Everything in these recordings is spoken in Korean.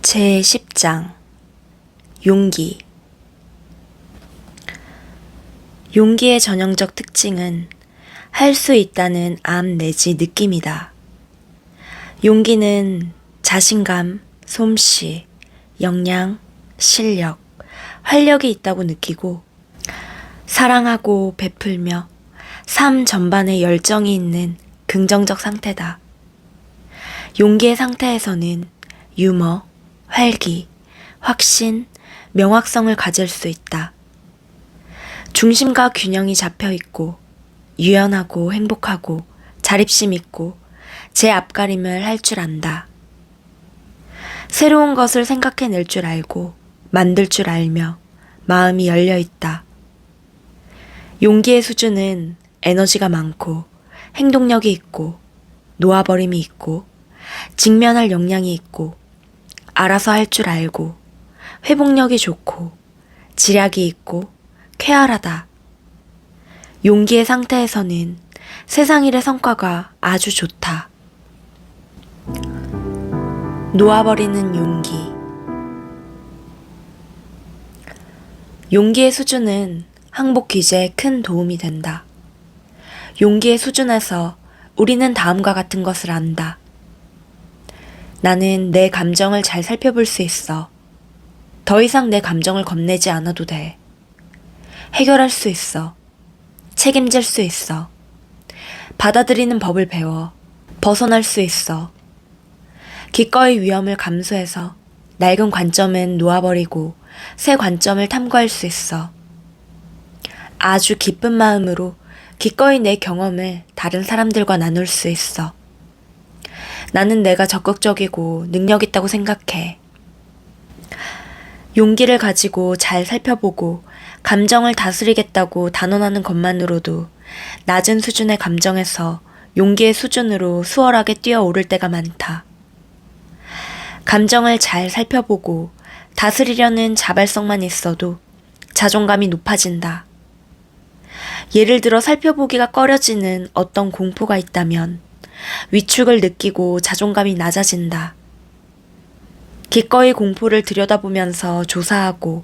제10장 용기. 용기의 전형적 특징은 할 수 있다는 암 내지 느낌이다. 용기는 자신감, 솜씨, 역량, 실력, 활력이 있다고 느끼고 사랑하고 베풀며 삶 전반에 열정이 있는 긍정적 상태다. 용기의 상태에서는 유머, 활기, 확신, 명확성을 가질 수 있다. 중심과 균형이 잡혀 있고 유연하고 행복하고 자립심 있고 제 앞가림을 할 줄 안다. 새로운 것을 생각해낼 줄 알고 만들 줄 알며 마음이 열려 있다. 용기의 수준은 에너지가 많고 행동력이 있고 놓아버림이 있고 직면할 역량이 있고 알아서 할 줄 알고 회복력이 좋고 지략이 있고 쾌활하다. 용기의 상태에서는 세상 일의 성과가 아주 좋다. 놓아버리는 용기. 용기의 수준은 항복 기제에 큰 도움이 된다. 용기의 수준에서 우리는 다음과 같은 것을 안다. 나는 내 감정을 잘 살펴볼 수 있어. 더 이상 내 감정을 겁내지 않아도 돼. 해결할 수 있어. 책임질 수 있어. 받아들이는 법을 배워. 벗어날 수 있어. 기꺼이 위험을 감수해서 낡은 관점은 놓아버리고 새 관점을 탐구할 수 있어. 아주 기쁜 마음으로 기꺼이 내 경험을 다른 사람들과 나눌 수 있어. 나는 내가 적극적이고 능력 있다고 생각해. 용기를 가지고 잘 살펴보고 감정을 다스리겠다고 단언하는 것만으로도 낮은 수준의 감정에서 용기의 수준으로 수월하게 뛰어오를 때가 많다. 감정을 잘 살펴보고 다스리려는 자발성만 있어도 자존감이 높아진다. 예를 들어 살펴보기가 꺼려지는 어떤 공포가 있다면 위축을 느끼고 자존감이 낮아진다. 기꺼이 공포를 들여다보면서 조사하고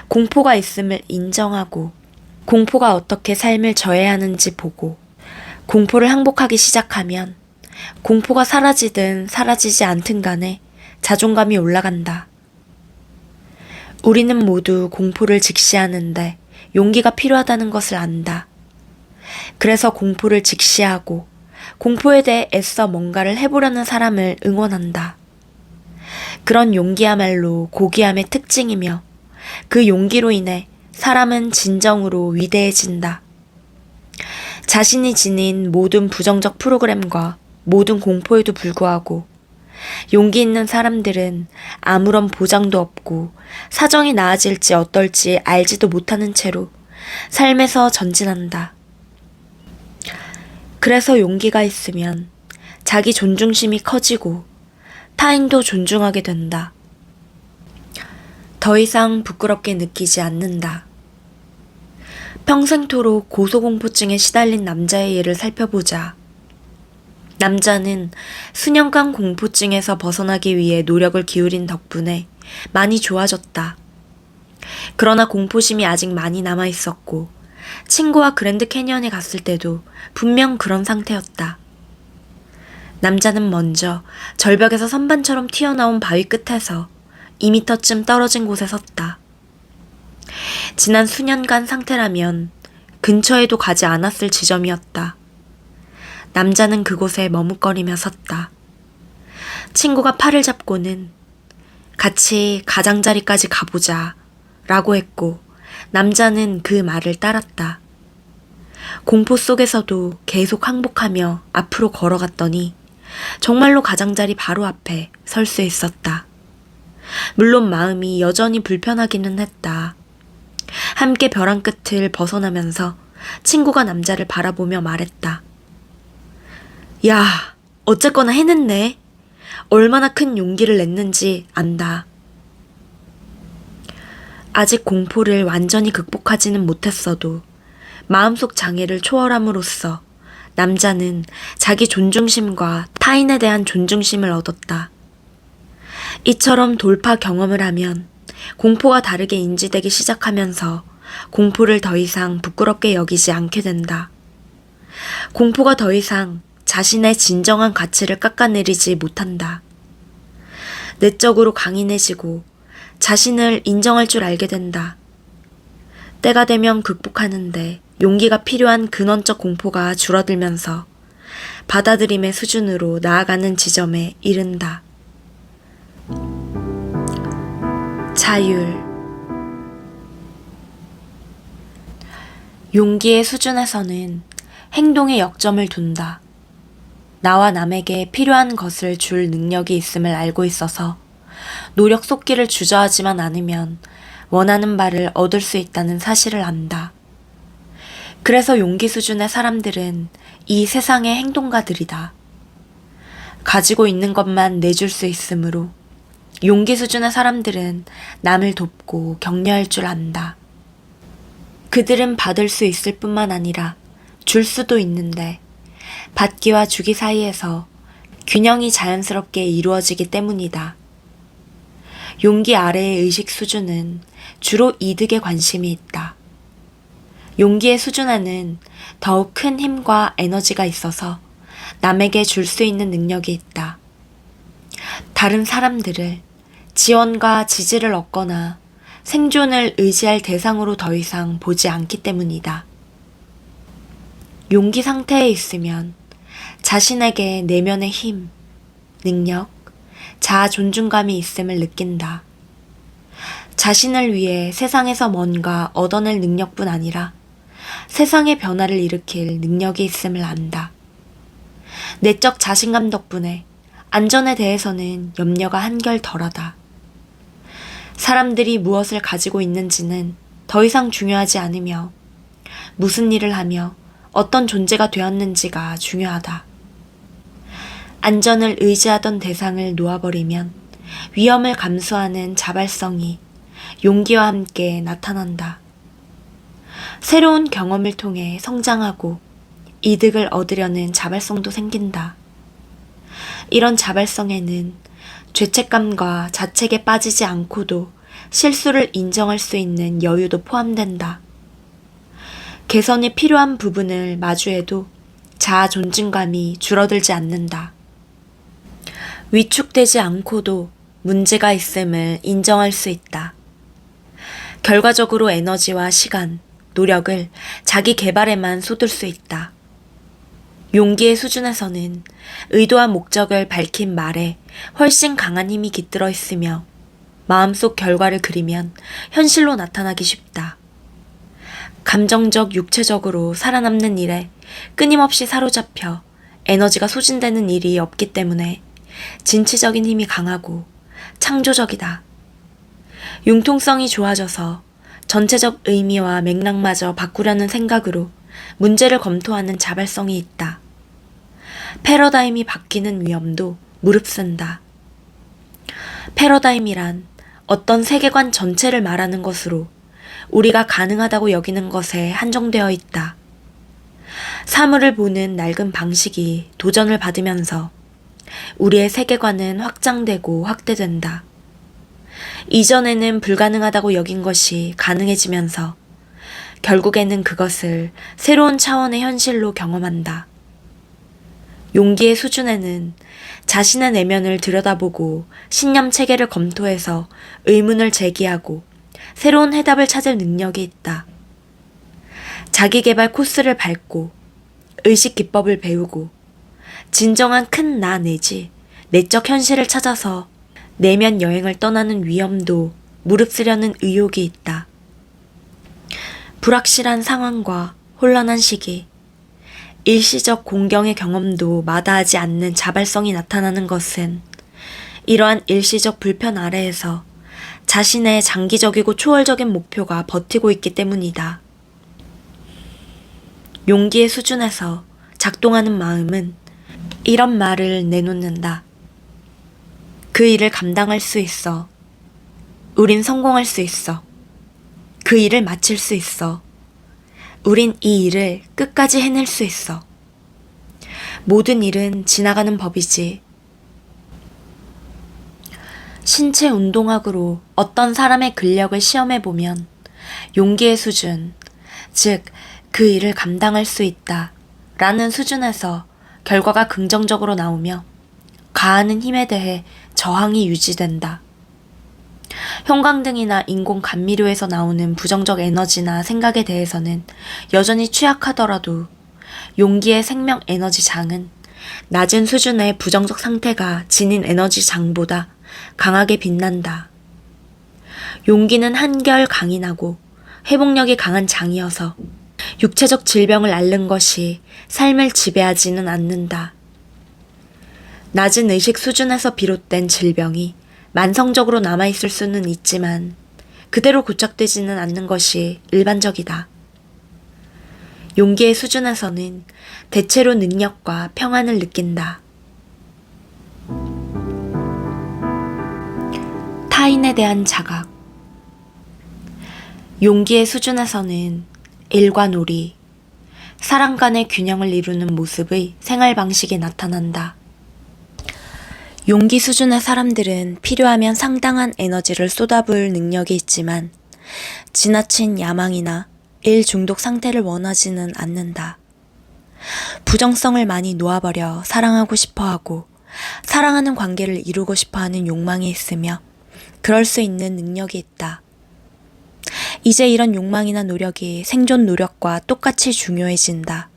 공포가 있음을 인정하고 공포가 어떻게 삶을 저해하는지 보고 공포를 항복하기 시작하면 공포가 사라지든 사라지지 않든 간에 자존감이 올라간다. 우리는 모두 공포를 직시하는데 용기가 필요하다는 것을 안다. 그래서 공포를 직시하고 공포에 대해 애써 뭔가를 해보려는 사람을 응원한다. 그런 용기야말로 고귀함의 특징이며 그 용기로 인해 사람은 진정으로 위대해진다. 자신이 지닌 모든 부정적 프로그램과 모든 공포에도 불구하고 용기 있는 사람들은 아무런 보장도 없고 사정이 나아질지 어떨지 알지도 못하는 채로 삶에서 전진한다. 그래서 용기가 있으면 자기 존중심이 커지고 타인도 존중하게 된다. 더 이상 부끄럽게 느끼지 않는다. 평생토록 고소공포증에 시달린 남자의 예를 살펴보자. 남자는 수년간 공포증에서 벗어나기 위해 노력을 기울인 덕분에 많이 좋아졌다. 그러나 공포심이 아직 많이 남아있었고 친구와 그랜드 캐니언에 갔을 때도 분명 그런 상태였다. 남자는 먼저 절벽에서 선반처럼 튀어나온 바위 끝에서 2미터쯤 떨어진 곳에 섰다. 지난 수년간 상태라면 근처에도 가지 않았을 지점이었다. 남자는 그곳에 머뭇거리며 섰다. 친구가 팔을 잡고는 같이 가장자리까지 가보자 라고 했고 남자는 그 말을 따랐다. 공포 속에서도 계속 항복하며 앞으로 걸어갔더니 정말로 가장자리 바로 앞에 설 수 있었다. 물론 마음이 여전히 불편하기는 했다. 함께 벼랑 끝을 벗어나면서 친구가 남자를 바라보며 말했다. 야, 어쨌거나 해냈네. 얼마나 큰 용기를 냈는지 안다. 아직 공포를 완전히 극복하지는 못했어도 마음속 장애를 초월함으로써 남자는 자기 존중심과 타인에 대한 존중심을 얻었다. 이처럼 돌파 경험을 하면 공포가 다르게 인지되기 시작하면서 공포를 더 이상 부끄럽게 여기지 않게 된다. 공포가 더 이상 자신의 진정한 가치를 깎아내리지 못한다. 내적으로 강인해지고 자신을 인정할 줄 알게 된다. 때가 되면 극복하는데 용기가 필요한 근원적 공포가 줄어들면서 받아들임의 수준으로 나아가는 지점에 이른다. 자율. 용기의 수준에서는 행동에 역점을 둔다. 나와 남에게 필요한 것을 줄 능력이 있음을 알고 있어서 노력 쏟기를 주저하지만 않으면 원하는 바를 얻을 수 있다는 사실을 안다. 그래서 용기 수준의 사람들은 이 세상의 행동가들이다. 가지고 있는 것만 내줄 수 있으므로 용기 수준의 사람들은 남을 돕고 격려할 줄 안다. 그들은 받을 수 있을 뿐만 아니라 줄 수도 있는데 받기와 주기 사이에서 균형이 자연스럽게 이루어지기 때문이다. 용기 아래의 의식 수준은 주로 이득에 관심이 있다. 용기의 수준에는 더욱 큰 힘과 에너지가 있어서 남에게 줄 수 있는 능력이 있다. 다른 사람들을 지원과 지지를 얻거나 생존을 의지할 대상으로 더 이상 보지 않기 때문이다. 용기 상태에 있으면 자신에게 내면의 힘, 능력, 자아 존중감이 있음을 느낀다. 자신을 위해 세상에서 뭔가 얻어낼 능력뿐 아니라 세상의 변화를 일으킬 능력이 있음을 안다. 내적 자신감 덕분에 안전에 대해서는 염려가 한결 덜하다. 사람들이 무엇을 가지고 있는지는 더 이상 중요하지 않으며 무슨 일을 하며 어떤 존재가 되었는지가 중요하다. 안전을 의지하던 대상을 놓아버리면 위험을 감수하는 자발성이 용기와 함께 나타난다. 새로운 경험을 통해 성장하고 이득을 얻으려는 자발성도 생긴다. 이런 자발성에는 죄책감과 자책에 빠지지 않고도 실수를 인정할 수 있는 여유도 포함된다. 개선이 필요한 부분을 마주해도 자아 존중감이 줄어들지 않는다. 위축되지 않고도 문제가 있음을 인정할 수 있다. 결과적으로 에너지와 시간, 노력을 자기 개발에만 쏟을 수 있다. 용기의 수준에서는 의도와 목적을 밝힌 말에 훨씬 강한 힘이 깃들어 있으며 마음속 결과를 그리면 현실로 나타나기 쉽다. 감정적, 육체적으로 살아남는 일에 끊임없이 사로잡혀 에너지가 소진되는 일이 없기 때문에 진취적인 힘이 강하고 창조적이다. 융통성이 좋아져서 전체적 의미와 맥락마저 바꾸려는 생각으로 문제를 검토하는 자발성이 있다. 패러다임이 바뀌는 위험도 무릅쓴다. 패러다임이란 어떤 세계관 전체를 말하는 것으로 우리가 가능하다고 여기는 것에 한정되어 있다. 사물을 보는 낡은 방식이 도전을 받으면서 우리의 세계관은 확장되고 확대된다. 이전에는 불가능하다고 여긴 것이 가능해지면서 결국에는 그것을 새로운 차원의 현실로 경험한다. 용기의 수준에는 자신의 내면을 들여다보고 신념 체계를 검토해서 의문을 제기하고 새로운 해답을 찾을 능력이 있다. 자기개발 코스를 밟고 의식 기법을 배우고 진정한 큰 나 내지 내적 현실을 찾아서 내면 여행을 떠나는 위험도 무릅쓰려는 의욕이 있다. 불확실한 상황과 혼란한 시기, 일시적 공경의 경험도 마다하지 않는 자발성이 나타나는 것은 이러한 일시적 불편 아래에서 자신의 장기적이고 초월적인 목표가 버티고 있기 때문이다. 용기의 수준에서 작동하는 마음은 이런 말을 내놓는다. 그 일을 감당할 수 있어. 우린 성공할 수 있어. 그 일을 마칠 수 있어. 우린 이 일을 끝까지 해낼 수 있어. 모든 일은 지나가는 법이지. 신체 운동학으로 어떤 사람의 근력을 시험해보면 용기의 수준, 즉 그 일을 감당할 수 있다 라는 수준에서 결과가 긍정적으로 나오며 가하는 힘에 대해 저항이 유지된다. 형광등이나 인공 감미료에서 나오는 부정적 에너지나 생각에 대해서는 여전히 취약하더라도 용기의 생명 에너지 장은 낮은 수준의 부정적 상태가 지닌 에너지 장보다 강하게 빛난다. 용기는 한결 강인하고 회복력이 강한 장이어서 육체적 질병을 앓는 것이 삶을 지배하지는 않는다. 낮은 의식 수준에서 비롯된 질병이 만성적으로 남아있을 수는 있지만 그대로 고착되지는 않는 것이 일반적이다. 용기의 수준에서는 대체로 능력과 평안을 느낀다. 타인에 대한 자각. 용기의 수준에서는 일과 놀이, 사람 간의 균형을 이루는 모습의 생활 방식이 나타난다. 용기 수준의 사람들은 필요하면 상당한 에너지를 쏟아부을 능력이 있지만 지나친 야망이나 일 중독 상태를 원하지는 않는다. 부정성을 많이 놓아버려 사랑하고 싶어하고 사랑하는 관계를 이루고 싶어하는 욕망이 있으며 그럴 수 있는 능력이 있다. 이제 이런 욕망이나 노력이 생존 노력과 똑같이 중요해진다.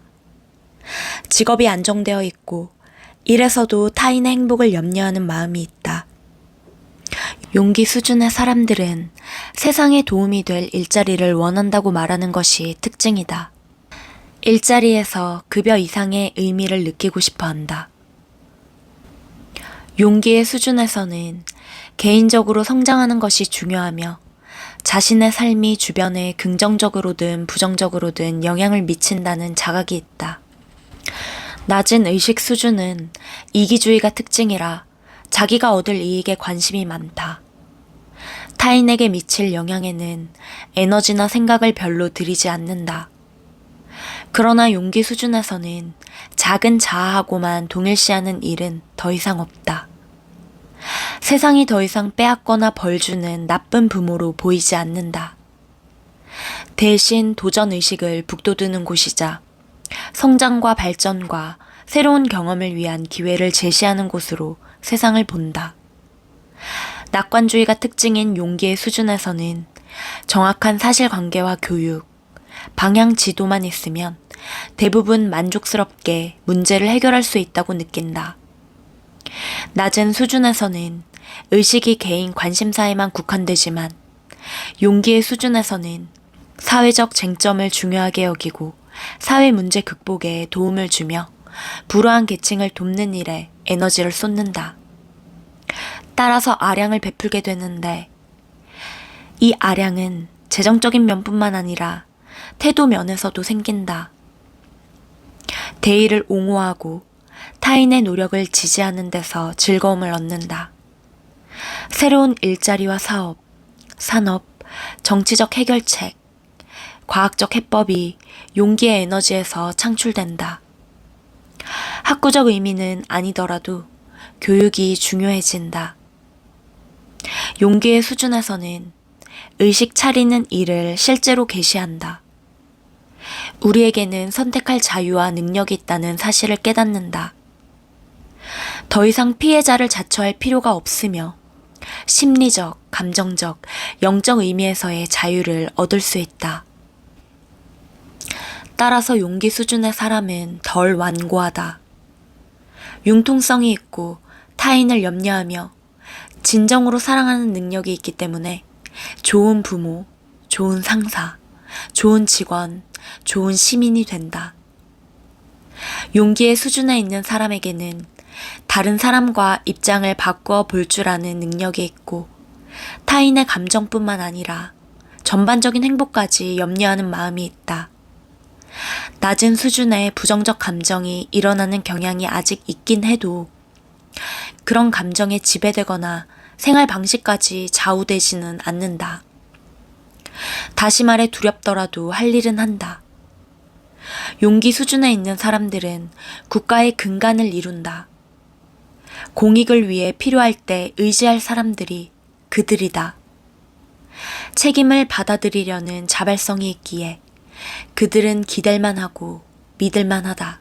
직업이 안정되어 있고 일에서도 타인의 행복을 염려하는 마음이 있다. 용기 수준의 사람들은 세상에 도움이 될 일자리를 원한다고 말하는 것이 특징이다. 일자리에서 급여 이상의 의미를 느끼고 싶어 한다. 용기의 수준에서는 개인적으로 성장하는 것이 중요하며 자신의 삶이 주변에 긍정적으로든 부정적으로든 영향을 미친다는 자각이 있다. 낮은 의식 수준은 이기주의가 특징이라 자기가 얻을 이익에 관심이 많다. 타인에게 미칠 영향에는 에너지나 생각을 별로 들이지 않는다. 그러나 용기 수준에서는 작은 자아하고만 동일시하는 일은 더 이상 없다. 세상이 더 이상 빼앗거나 벌주는 나쁜 부모로 보이지 않는다. 대신 도전의식을 북돋우는 곳이자 성장과 발전과 새로운 경험을 위한 기회를 제시하는 곳으로 세상을 본다. 낙관주의가 특징인 용기의 수준에서는 정확한 사실관계와 교육, 방향 지도만 있으면 대부분 만족스럽게 문제를 해결할 수 있다고 느낀다. 낮은 수준에서는 의식이 개인 관심사에만 국한되지만 용기의 수준에서는 사회적 쟁점을 중요하게 여기고 사회 문제 극복에 도움을 주며 불우한 계층을 돕는 일에 에너지를 쏟는다. 따라서 아량을 베풀게 되는데 이 아량은 재정적인 면뿐만 아니라 태도 면에서도 생긴다. 대의를 옹호하고 타인의 노력을 지지하는 데서 즐거움을 얻는다. 새로운 일자리와 사업, 산업, 정치적 해결책, 과학적 해법이 용기의 에너지에서 창출된다. 학구적 의미는 아니더라도 교육이 중요해진다. 용기의 수준에서는 의식 차리는 일을 실제로 계시한다. 우리에게는 선택할 자유와 능력이 있다는 사실을 깨닫는다. 더 이상 피해자를 자처할 필요가 없으며 심리적, 감정적, 영적 의미에서의 자유를 얻을 수 있다. 따라서 용기 수준의 사람은 덜 완고하다. 융통성이 있고 타인을 염려하며 진정으로 사랑하는 능력이 있기 때문에 좋은 부모, 좋은 상사, 좋은 직원, 좋은 시민이 된다. 용기의 수준에 있는 사람에게는 다른 사람과 입장을 바꾸어 볼 줄 아는 능력이 있고 타인의 감정뿐만 아니라 전반적인 행복까지 염려하는 마음이 있다. 낮은 수준의 부정적 감정이 일어나는 경향이 아직 있긴 해도 그런 감정에 지배되거나 생활 방식까지 좌우되지는 않는다. 다시 말해 두렵더라도 할 일은 한다. 용기 수준에 있는 사람들은 국가의 근간을 이룬다. 공익을 위해 필요할 때 의지할 사람들이 그들이다. 책임을 받아들이려는 자발성이 있기에 그들은 기댈만 하고 믿을만 하다.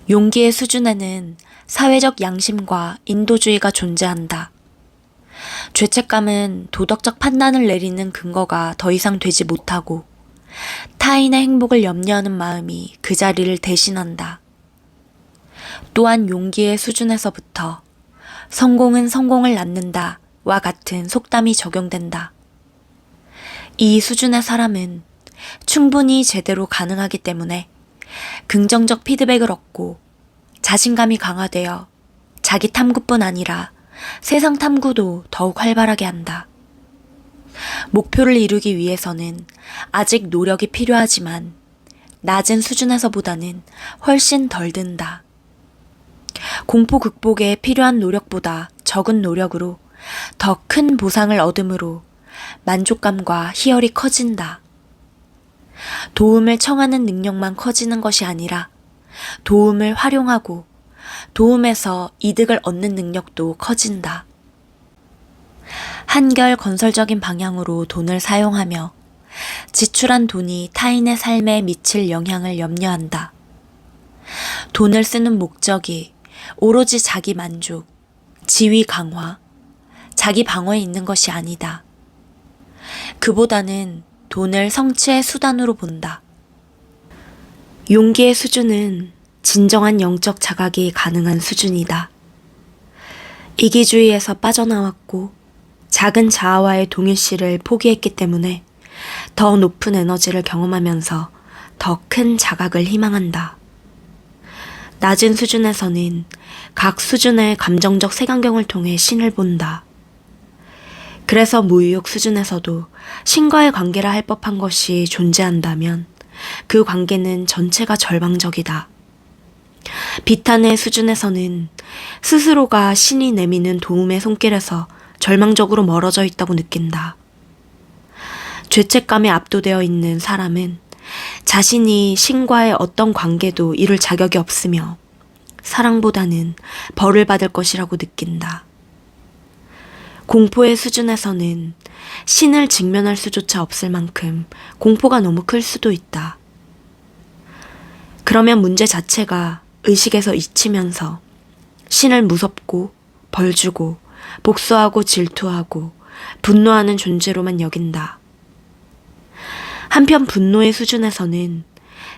용기의 수준에는 사회적 양심과 인도주의가 존재한다. 죄책감은 도덕적 판단을 내리는 근거가 더 이상 되지 못하고 타인의 행복을 염려하는 마음이 그 자리를 대신한다. 또한 용기의 수준에서부터 성공은 성공을 낳는다와 같은 속담이 적용된다. 이 수준의 사람은 충분히 제대로 가능하기 때문에 긍정적 피드백을 얻고 자신감이 강화되어 자기 탐구뿐 아니라 세상 탐구도 더욱 활발하게 한다. 목표를 이루기 위해서는 아직 노력이 필요하지만 낮은 수준에서보다는 훨씬 덜 든다. 공포 극복에 필요한 노력보다 적은 노력으로 더 큰 보상을 얻음으로 만족감과 희열이 커진다. 도움을 청하는 능력만 커지는 것이 아니라 도움을 활용하고 도움에서 이득을 얻는 능력도 커진다. 한결 건설적인 방향으로 돈을 사용하며 지출한 돈이 타인의 삶에 미칠 영향을 염려한다. 돈을 쓰는 목적이 오로지 자기 만족, 지위 강화, 자기 방어에 있는 것이 아니다. 그보다는 돈을 성취의 수단으로 본다. 용기의 수준은 진정한 영적 자각이 가능한 수준이다. 이기주의에서 빠져나왔고 작은 자아와의 동일시를 포기했기 때문에 더 높은 에너지를 경험하면서 더 큰 자각을 희망한다. 낮은 수준에서는 각 수준의 감정적 색안경을 통해 신을 본다. 그래서 무의욕 수준에서도 신과의 관계라 할 법한 것이 존재한다면 그 관계는 전체가 절망적이다. 비탄의 수준에서는 스스로가 신이 내미는 도움의 손길에서 절망적으로 멀어져 있다고 느낀다. 죄책감에 압도되어 있는 사람은 자신이 신과의 어떤 관계도 이룰 자격이 없으며 사랑보다는 벌을 받을 것이라고 느낀다. 공포의 수준에서는 신을 직면할 수조차 없을 만큼 공포가 너무 클 수도 있다. 그러면 문제 자체가 의식에서 잊히면서 신을 무섭고 벌주고 복수하고 질투하고 분노하는 존재로만 여긴다. 한편 분노의 수준에서는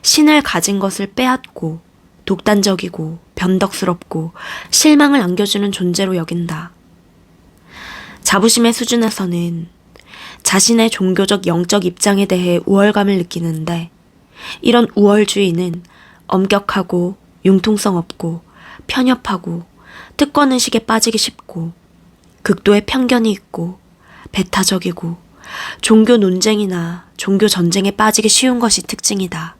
신을 가진 것을 빼앗고 독단적이고 변덕스럽고 실망을 안겨주는 존재로 여긴다. 자부심의 수준에서는 자신의 종교적 영적 입장에 대해 우월감을 느끼는데 이런 우월주의는 엄격하고 융통성 없고 편협하고 특권의식에 빠지기 쉽고 극도의 편견이 있고 배타적이고 종교 논쟁이나 종교 전쟁에 빠지기 쉬운 것이 특징이다.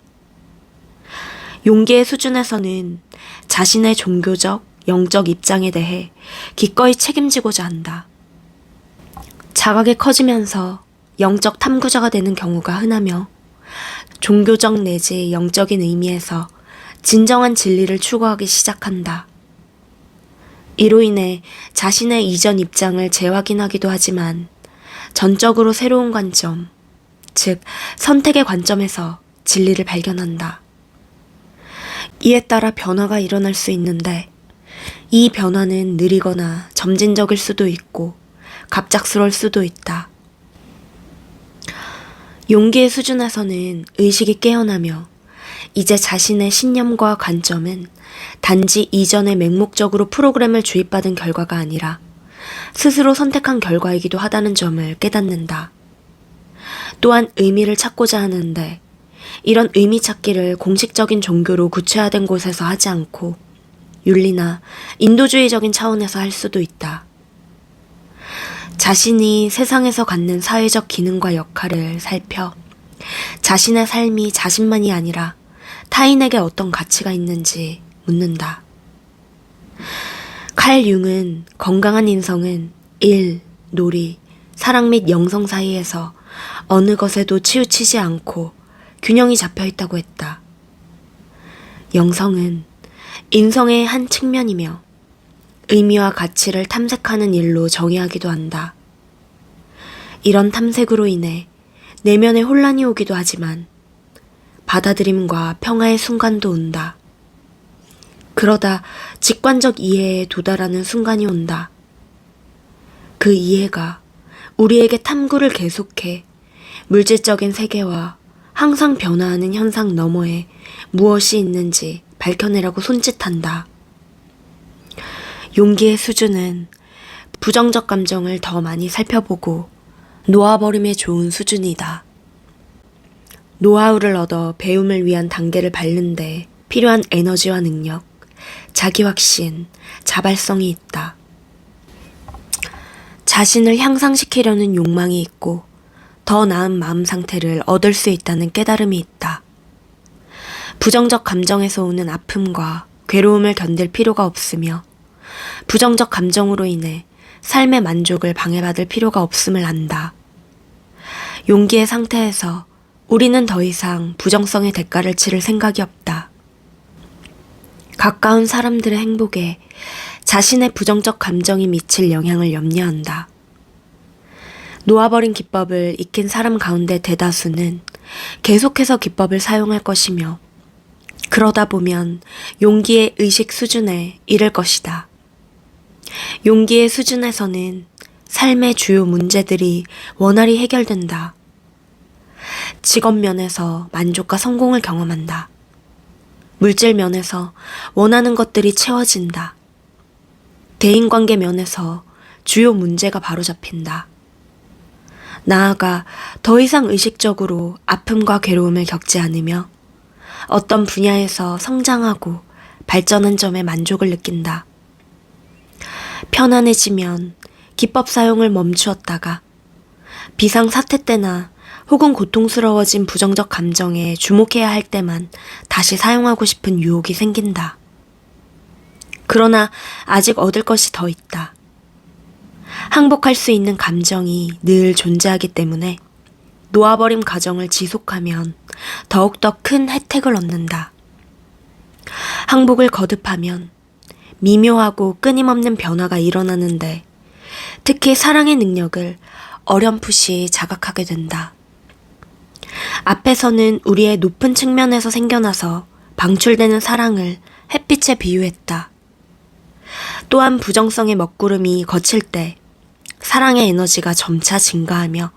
용기의 수준에서는 자신의 종교적, 영적 입장에 대해 기꺼이 책임지고자 한다. 자각이 커지면서 영적 탐구자가 되는 경우가 흔하며 종교적 내지 영적인 의미에서 진정한 진리를 추구하기 시작한다. 이로 인해 자신의 이전 입장을 재확인하기도 하지만 전적으로 새로운 관점, 즉 선택의 관점에서 진리를 발견한다. 이에 따라 변화가 일어날 수 있는데 이 변화는 느리거나 점진적일 수도 있고 갑작스러울 수도 있다. 용기의 수준에서는 의식이 깨어나며 이제 자신의 신념과 관점은 단지 이전에 맹목적으로 프로그램을 주입받은 결과가 아니라 스스로 선택한 결과이기도 하다는 점을 깨닫는다. 또한 의미를 찾고자 하는데 이런 의미 찾기를 공식적인 종교로 구체화된 곳에서 하지 않고 윤리나 인도주의적인 차원에서 할 수도 있다. 자신이 세상에서 갖는 사회적 기능과 역할을 살펴 자신의 삶이 자신만이 아니라 타인에게 어떤 가치가 있는지 묻는다. 칼 융은 건강한 인성은 일, 놀이, 사랑 및 영성 사이에서 어느 것에도 치우치지 않고 균형이 잡혀 있다고 했다. 영성은 인성의 한 측면이며 의미와 가치를 탐색하는 일로 정의하기도 한다. 이런 탐색으로 인해 내면에 혼란이 오기도 하지만 받아들임과 평화의 순간도 온다. 그러다 직관적 이해에 도달하는 순간이 온다. 그 이해가 우리에게 탐구를 계속해 물질적인 세계와 항상 변화하는 현상 너머에 무엇이 있는지 밝혀내라고 손짓한다. 용기의 수준은 부정적 감정을 더 많이 살펴보고 놓아버림에 좋은 수준이다. 노하우를 얻어 배움을 위한 단계를 밟는데 필요한 에너지와 능력, 자기 확신, 자발성이 있다. 자신을 향상시키려는 욕망이 있고 더 나은 마음 상태를 얻을 수 있다는 깨달음이 있다. 부정적 감정에서 오는 아픔과 괴로움을 견딜 필요가 없으며 부정적 감정으로 인해 삶의 만족을 방해받을 필요가 없음을 안다. 용기의 상태에서 우리는 더 이상 부정성의 대가를 치를 생각이 없다. 가까운 사람들의 행복에 자신의 부정적 감정이 미칠 영향을 염려한다. 놓아버린 기법을 익힌 사람 가운데 대다수는 계속해서 기법을 사용할 것이며 그러다 보면 용기의 의식 수준에 이를 것이다. 용기의 수준에서는 삶의 주요 문제들이 원활히 해결된다. 직업 면에서 만족과 성공을 경험한다. 물질 면에서 원하는 것들이 채워진다. 대인관계 면에서 주요 문제가 바로잡힌다. 나아가 더 이상 의식적으로 아픔과 괴로움을 겪지 않으며 어떤 분야에서 성장하고 발전한 점에 만족을 느낀다. 편안해지면 기법 사용을 멈추었다가 비상사태 때나 혹은 고통스러워진 부정적 감정에 주목해야 할 때만 다시 사용하고 싶은 유혹이 생긴다. 그러나 아직 얻을 것이 더 있다. 항복할 수 있는 감정이 늘 존재하기 때문에 놓아버림 과정을 지속하면 더욱더 큰 혜택을 얻는다. 항복을 거듭하면 미묘하고 끊임없는 변화가 일어나는데 특히 사랑의 능력을 어렴풋이 자각하게 된다. 앞에서는 우리의 높은 측면에서 생겨나서 방출되는 사랑을 햇빛에 비유했다. 또한 부정성의 먹구름이 거칠 때 사랑의 에너지가 점차 증가하며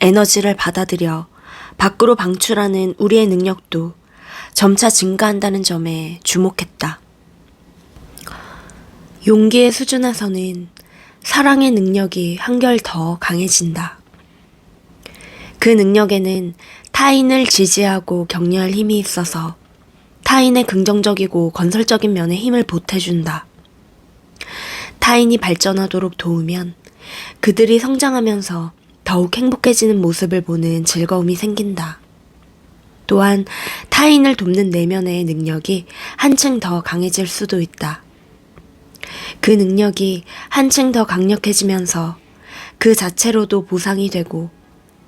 에너지를 받아들여 밖으로 방출하는 우리의 능력도 점차 증가한다는 점에 주목했다. 용기의 수준에서는 사랑의 능력이 한결 더 강해진다. 그 능력에는 타인을 지지하고 격려할 힘이 있어서 타인의 긍정적이고 건설적인 면에 힘을 보태준다. 타인이 발전하도록 도우면 그들이 성장하면서 더욱 행복해지는 모습을 보는 즐거움이 생긴다. 또한 타인을 돕는 내면의 능력이 한층 더 강해질 수도 있다. 그 능력이 한층 더 강력해지면서 그 자체로도 보상이 되고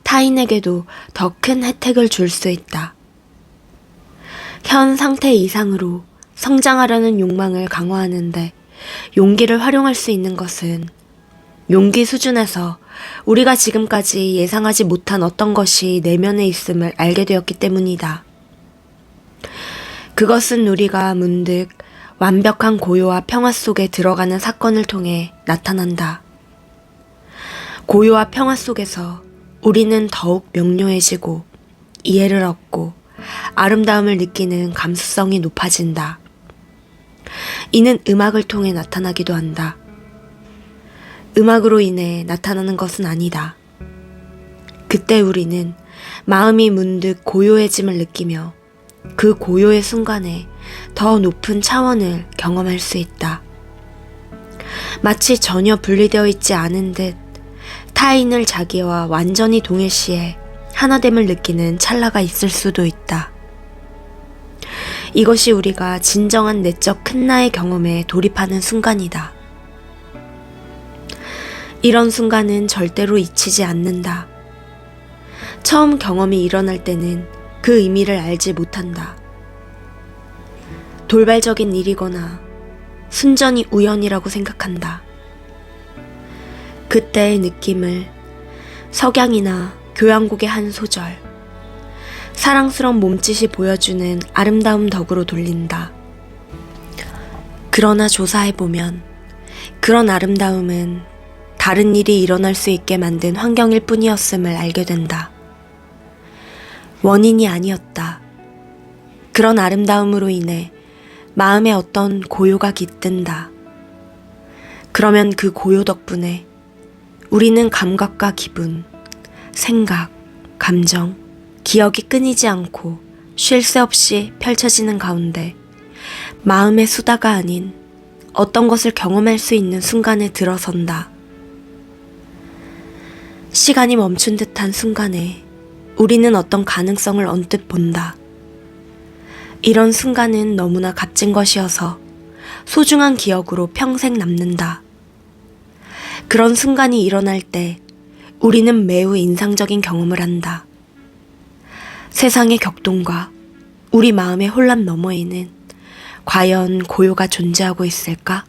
타인에게도 더 큰 혜택을 줄 수 있다. 현 상태 이상으로 성장하려는 욕망을 강화하는데 용기를 활용할 수 있는 것은 용기 수준에서 우리가 지금까지 예상하지 못한 어떤 것이 내면에 있음을 알게 되었기 때문이다. 그것은 우리가 문득 완벽한 고요와 평화 속에 들어가는 사건을 통해 나타난다. 고요와 평화 속에서 우리는 더욱 명료해지고 이해를 얻고 아름다움을 느끼는 감수성이 높아진다. 이는 음악을 통해 나타나기도 한다. 음악으로 인해 나타나는 것은 아니다. 그때 우리는 마음이 문득 고요해짐을 느끼며 그 고요의 순간에 더 높은 차원을 경험할 수 있다. 마치 전혀 분리되어 있지 않은 듯 타인을 자기와 완전히 동일시해 하나됨을 느끼는 찰나가 있을 수도 있다. 이것이 우리가 진정한 내적 큰 나의 경험에 돌입하는 순간이다. 이런 순간은 절대로 잊히지 않는다. 처음 경험이 일어날 때는 그 의미를 알지 못한다. 돌발적인 일이거나 순전히 우연이라고 생각한다. 그때의 느낌을 석양이나 교향곡의 한 소절, 사랑스러운 몸짓이 보여주는 아름다움 덕으로 돌린다. 그러나 조사해보면 그런 아름다움은 다른 일이 일어날 수 있게 만든 환경일 뿐이었음을 알게 된다. 원인이 아니었다. 그런 아름다움으로 인해 마음에 어떤 고요가 깃든다. 그러면 그 고요 덕분에 우리는 감각과 기분, 생각, 감정, 기억이 끊이지 않고 쉴 새 없이 펼쳐지는 가운데 마음의 수다가 아닌 어떤 것을 경험할 수 있는 순간에 들어선다. 시간이 멈춘 듯한 순간에 우리는 어떤 가능성을 언뜻 본다. 이런 순간은 너무나 값진 것이어서 소중한 기억으로 평생 남는다. 그런 순간이 일어날 때 우리는 매우 인상적인 경험을 한다. 세상의 격동과 우리 마음의 혼란 너머에는 과연 고요가 존재하고 있을까?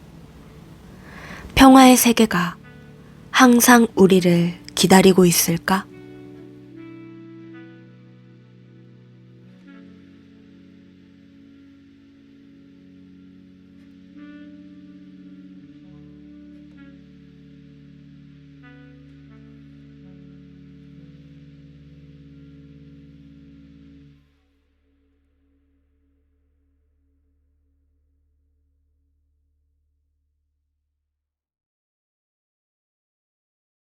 평화의 세계가 항상 우리를 기다리고 있을까?